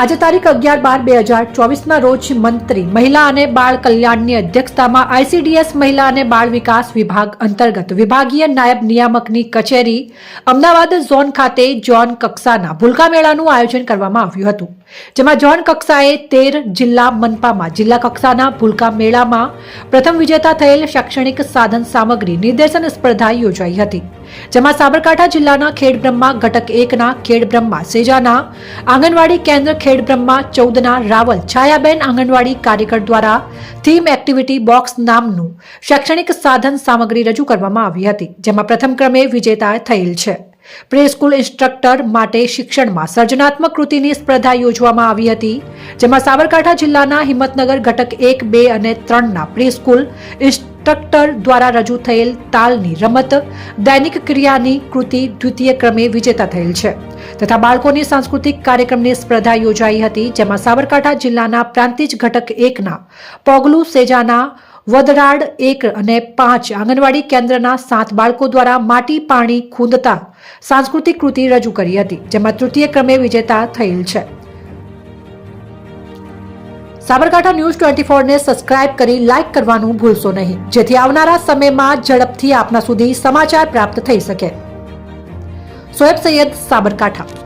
આજે તારીખ 11/12/2024 રોજ મંત્રી મહિલા અને બાળ કલ્યાણની અધ્યક્ષતામાં આઈસીડીએસ મહિલા અને બાળ વિકાસ વિભાગ અંતર્ગત વિભાગીય નાયબ નિયામકની કચેરી અમદાવાદ ઝોન ખાતે ઝોન કક્ષાના ભૂલકા મેળાનું આયોજન કરવામાં આવ્યું હતું, જેમાં ઝોન કક્ષાએ 13 જિલ્લા મનપામાં જિલ્લા કક્ષાના ભૂલકા મેળામાં પ્રથમ વિજેતા થયેલ શૈક્ષણિક સાધન સામગ્રી નિર્દેશન સ્પર્ધા યોજાઈ હતી, જેમાં સાબરકાંઠા જિલ્લાના ખેડબ્રહ્મા ઘટક 1 ના ખેડબ્રહ્મા સેજાના આંગણવાડી કેન્દ્ર ખેડબ્રહ્મા 14 ના રાવલ છાયાબેન આંગણવાડી કાર્યકર દ્વારા થીમ એક્ટિવિટી બોક્સ નામનું શૈક્ષણિક સાધન સામગ્રી રજૂ કરવામાં આવી હતી, જેમાં પ્રથમ ક્રમે વિજેતા થયેલ છે। પ્રી સ્કૂલ ઇન્સ્ટ્રક્ટર માટે શિક્ષણમાં સર્જનાત્મક કૃતિની સ્પર્ધા યોજવામાં આવી હતી, જેમાં સાબરકાંઠા જિલ્લાના હિંમતનગર ઘટક 1, 2 અને 3 ના પ્રી સ્કૂલ ઇન્સ્ટ્રક્ટર દ્વારા રજૂ થયેલ તાલની રમત દૈનિક ક્રિયાની કૃતિ દ્વિતીય ક્રમે વિજેતા થયેલ છે, તથા બાળકોની સાંસ્કૃતિક કાર્યક્રમની સ્પર્ધા યોજાઈ હતી, જેમાં સાબરકાંઠા જિલ્લાના પ્રાંતિજ ઘટક 1 ના પોગલુ સેજાના વદરાડ 1 અને 5 આંગણવાડી કેન્દ્રના 7 બાળકો દ્વારા માટી પાણી ખૂંદતા સાંસ્કૃતિક કૃતિ રજૂ કરી હતી, જેમાં તૃતીય ક્રમે વિજેતા થયેલ છે। સાબરકાંઠા ન્યૂઝ 24 ને સબસ્ક્રાઇબ કરી લાઇક કરવાનું ભૂલશો નહીં, જેથી આવનારા સમયમાં ઝડપથી આપના સુધી સમાચાર પ્રાપ્ત થઈ શકે। શોએબ સૈયદ, સાબરકાંઠા।